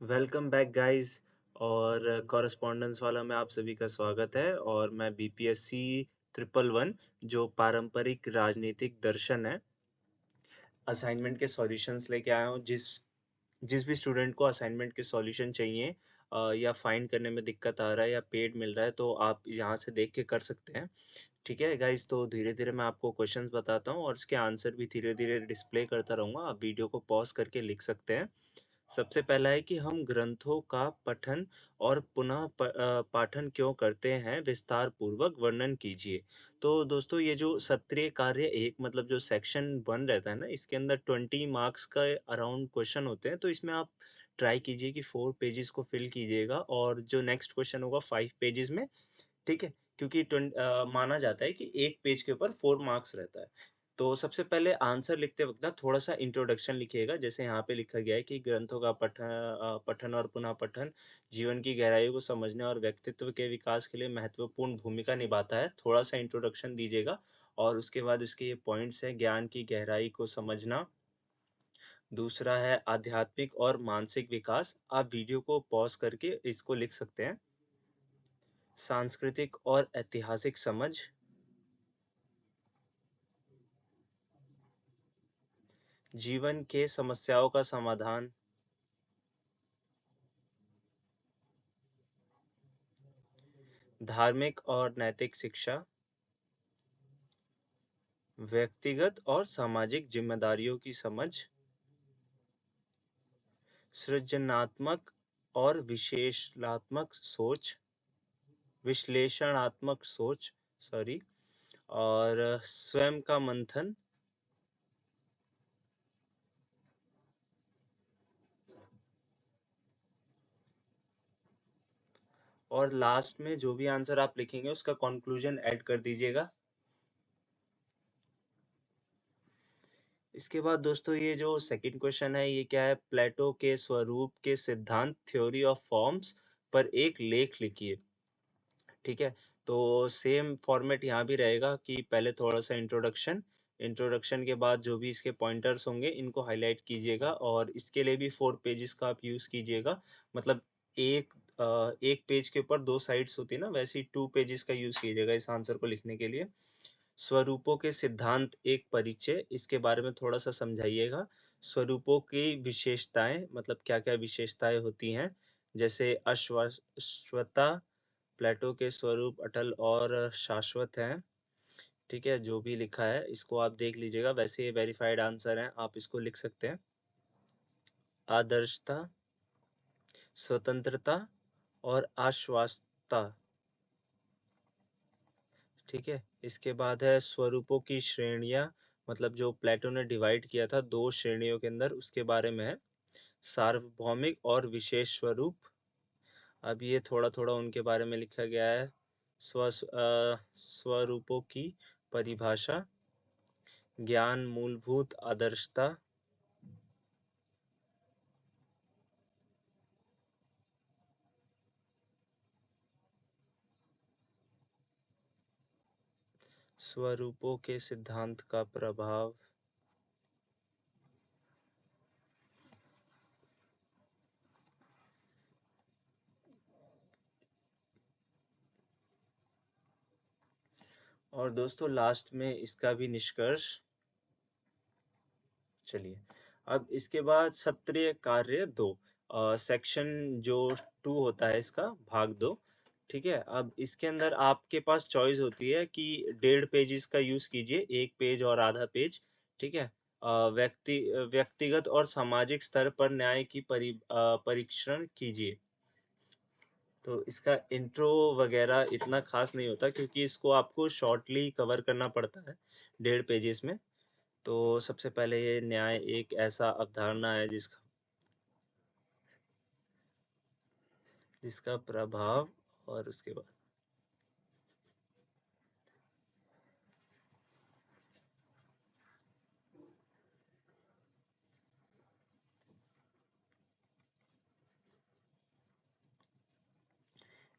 Welcome back guys. और correspondence वाला में आप सभी का स्वागत है। और मैं बीपीएससी ट्रिपल वन जो पारंपरिक राजनीतिक दर्शन है असाइनमेंट के सॉल्यूशंस लेके आया हूँ। जिस जिस भी स्टूडेंट को असाइनमेंट के सॉल्यूशन चाहिए या फाइंड करने में दिक्कत आ रहा है या पेड मिल रहा है तो आप यहाँ से देख के कर सकते हैं। ठीक है गाइस, तो धीरे धीरे मैं आपको क्वेश्चंस बताता हूँ और उसके आंसर भी धीरे धीरे डिस्प्ले करता रहूंगा। आप वीडियो को पॉज करके लिख सकते हैं। सबसे पहला है कि हम ग्रंथों का पठन और पुनः पाठन क्यों करते हैं, विस्तार पूर्वक वर्णन कीजिए। तो दोस्तों, ये जो सत्रीय कार्य एक मतलब जो सेक्शन वन रहता है ना, इसके अंदर 20 मार्क्स का अराउंड क्वेश्चन होते हैं। तो इसमें आप ट्राई कीजिए कि 4 पेजेस को फिल कीजिएगा और जो नेक्स्ट क्वेश्चन होगा 5 पेजेस में। ठीक है, क्योंकि माना जाता है कि एक पेज के ऊपर 4 मार्क्स रहता है। तो सबसे पहले आंसर लिखते वक्त ना थोड़ा-सा इंट्रोडक्शन लिखिएगा। जैसे यहाँ पे लिखा गया है कि ग्रंथों का पठन और पुनः पठन जीवन की गहराइयों को समझने और व्यक्तित्व के विकास के लिए महत्वपूर्ण भूमिका निभाता है। थोड़ा-सा इंट्रोडक्शन दीजिएगा और उसके बाद उसके ये पॉइंट्स हैं। ज्ञान की गहराई को समझना, दूसरा है आध्यात्मिक और मानसिक विकास। आप वीडियो को पॉज़ करके इसको लिख सकते हैं। सांस्कृतिक और ऐतिहासिक समझ, जीवन के समस्याओं का समाधान, धार्मिक और नैतिक शिक्षा, व्यक्तिगत और सामाजिक जिम्मेदारियों की समझ, सृजनात्मक और विश्लेषणात्मक सोच, सॉरी, और स्वयं का मंथन। और लास्ट में जो भी आंसर आप लिखेंगे उसका कंक्लूजन ऐड कर दीजिएगा। इसके बाद दोस्तों, ये जो सेकंड क्वेश्चन है ये क्या है, प्लेटो के स्वरूप के सिद्धांत थ्योरी ऑफ फॉर्म्स पर एक लेख लिखिए। ठीक है, तो सेम फॉर्मेट यहाँ भी रहेगा कि पहले थोड़ा सा इंट्रोडक्शन, इंट्रोडक्शन के बाद जो भी इसके पॉइंटर्स होंगे इनको हाईलाइट कीजिएगा और इसके लिए भी 4 पेजेस का आप यूज कीजिएगा। मतलब एक पेज के ऊपर 2 साइड्स होती है ना, वैसे ही 2 पेजेस का यूज कीजिएगा इस आंसर को लिखने के लिए। स्वरूपों के सिद्धांत एक परिचय, इसके बारे में थोड़ा सा समझाइएगा। स्वरूपों की विशेषताएं, मतलब क्या क्या विशेषताएं होती हैं, जैसे अश्वता, प्लेटो के स्वरूप अटल और शाश्वत हैं। ठीक है, जो भी लिखा है इसको आप देख लीजिएगा, वैसे ये वेरीफाइड आंसर है, आप इसको लिख सकते हैं। आदर्शता, स्वतंत्रता और आश्वस्तता। ठीक है, इसके बाद है स्वरूपों की श्रेणियां, मतलब जो प्लेटो ने डिवाइड किया था 2 श्रेणियों के अंदर, उसके बारे में है। सार्वभौमिक और विशेष स्वरूप, अब ये थोड़ा थोड़ा उनके बारे में लिखा गया है। स्वरूपों की परिभाषा, ज्ञान, मूलभूत आदर्शता, स्वरूपों के सिद्धांत का प्रभाव। और दोस्तों लास्ट में इसका भी निष्कर्ष। चलिए, अब इसके बाद सत्रीय कार्य दो, सेक्शन जो 2 होता है इसका भाग 2। ठीक है, अब इसके अंदर आपके पास चॉइस होती है कि 1.5 पेजेस का यूज कीजिए, 1 पेज और आधा पेज। ठीक है, व्यक्तिगत और सामाजिक स्तर पर न्याय की परीक्षण कीजिए। तो इसका इंट्रो वगैरह इतना खास नहीं होता क्योंकि इसको आपको शॉर्टली कवर करना पड़ता है 1.5 पेजेस में। तो सबसे पहले ये न्याय एक ऐसा अवधारणा है जिसका प्रभाव, और उसके बाद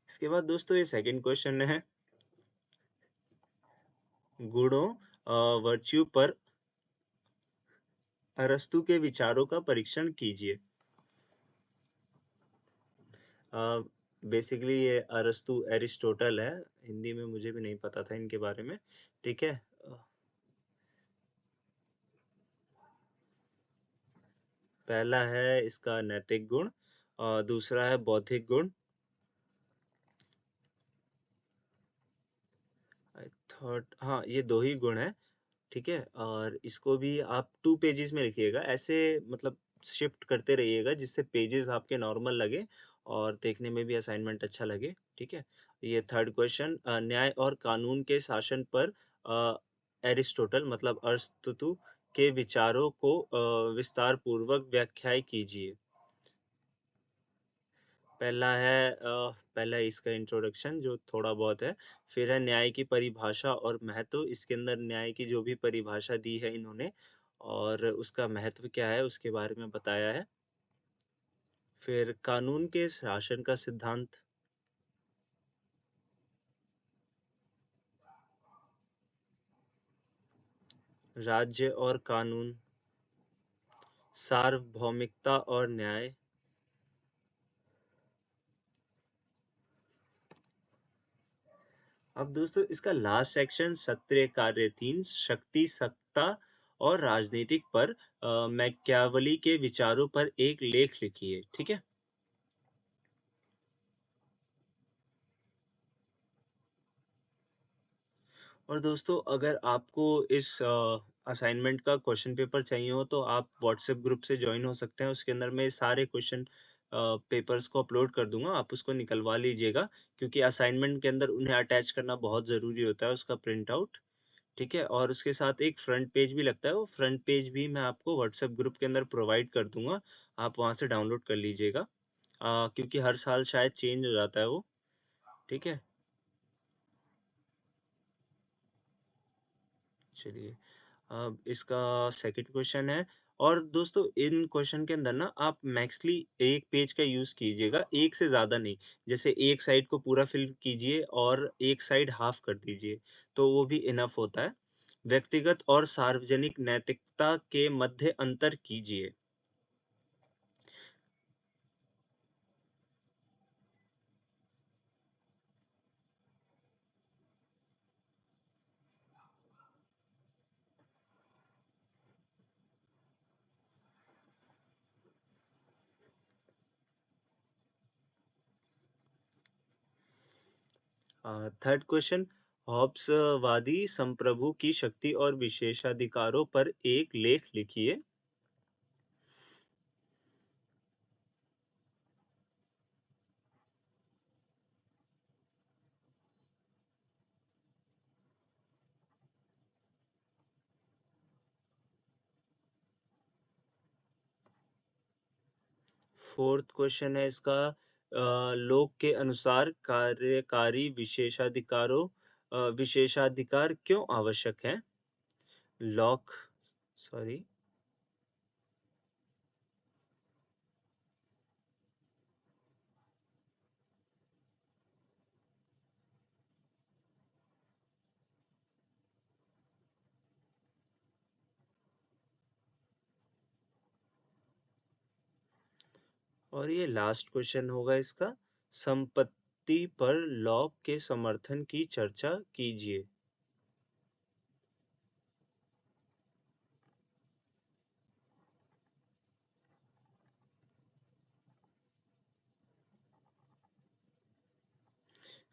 इसके बाद दोस्तों ये सेकंड क्वेश्चन है, गुणों वर्च्यू पर अरस्तु के विचारों का परीक्षण कीजिए। बेसिकली ये अरस्तु एरिस्टोटल है। हिंदी में मुझे भी नहीं पता था इनके बारे में। ठीक है। पहला है इसका नैतिक गुण और दूसरा है बौद्धिक गुण। आई थॉट हाँ, ये 2 ही गुण हैं। ठीक है? और इसको भी आप 2 पेजेज़ में लिखिएगा। ऐसे मतलब शिफ्ट करते रहिएगा जिससे पेजेज़ आपके नॉर्मल लगे और देखने में भी असाइनमेंट अच्छा लगे। ठीक है? ये थर्ड क्वेश्चन न्याय और कानून के शासन पर अ, एरिस्टोटल मतलब अरस्तु के विचारों को विस्तार पूर्वक व्याख्याय कीजिए। पहला है इसका इंट्रोडक्शन जो थोड़ा बहुत है, फिर है न्याय की परिभाषा और महत्व, इसके अंदर न्याय की जो भी परिभाषा दी है इन्होंने और उसका महत्व क्या है उसके बारे में बताया है। फिर कानून के शासन का सिद्धांत, राज्य और कानून, सार्वभौमिकता और न्याय। अब दोस्तों इसका लास्ट सेक्शन सत्य कार्य 3 शक्ति सत्ता और राजनीतिक पर मैकियावेली के विचारों पर एक लेख लिखिए। ठीक है? और दोस्तों अगर आपको इस असाइनमेंट का क्वेश्चन पेपर चाहिए हो तो आप व्हाट्सएप ग्रुप से ज्वाइन हो सकते हैं। उसके अंदर मैं सारे क्वेश्चन पेपर्स को अपलोड कर दूंगा, आप उसको निकलवा लीजिएगा क्योंकि असाइनमेंट के अंदर उन्हें अटैच करना बहुत ज़रूरी होता है, उसका प्रिंट आउट। ठीक है? और उसके साथ एक फ्रंट पेज भी लगता है, वो फ्रंट पेज भी मैं आपको व्हाट्सएप ग्रुप के अंदर प्रोवाइड कर दूंगा, आप वहाँ से डाउनलोड कर लीजिएगा। क्योंकि हर साल शायद चेंज हो जाता है वो। ठीक है? चलिए, अब इसका सेकंड क्वेश्चन है। और दोस्तों इन क्वेश्चन के अंदर ना आप मैक्सली एक पेज का यूज कीजिएगा, एक से ज्यादा नहीं। जैसे एक साइड को पूरा फिल कीजिए और एक साइड हाफ कर दीजिए, तो वो भी इनफ होता है। व्यक्तिगत और सार्वजनिक नैतिकता के मध्य अंतर कीजिए। थर्ड क्वेश्चन, हॉब्सवादी संप्रभु की शक्ति और विशेषाधिकारों पर एक लेख लिखिए। फोर्थ क्वेश्चन है इसका लोक के अनुसार कार्यकारी विशेषाधिकार क्यों आवश्यक है? Lock sorry. और ये लास्ट क्वेश्चन होगा इसका, संपत्ति पर लॉक के समर्थन की चर्चा कीजिए।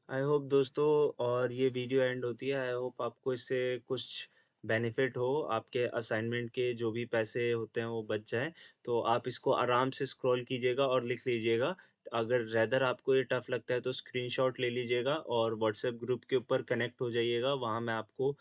आई होप दोस्तों, और ये वीडियो एंड होती है, आई होप आपको इससे कुछ बेनिफिट हो, आपके असाइनमेंट के जो भी पैसे होते हैं वो बच जाएं। तो आप इसको आराम से स्क्रॉल कीजिएगा और लिख लीजिएगा। अगर रेदर आपको ये टफ लगता है तो स्क्रीनशॉट ले लीजिएगा और व्हाट्सएप ग्रुप के ऊपर कनेक्ट हो जाइएगा, वहाँ मैं आपको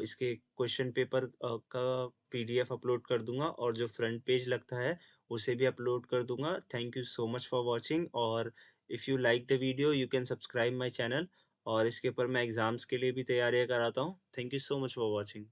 इसके क्वेश्चन पेपर का पीडीएफ अपलोड कर दूंगा और जो फ्रंट पेज लगता है उसे भी अपलोड कर दूंगा। Thank you so much for watching. और if you like the video you can subscribe my channel. और इसके ऊपर मैं एग्ज़ाम्स के लिए भी तैयारियां कराता हूँ। Thank you so much for watching.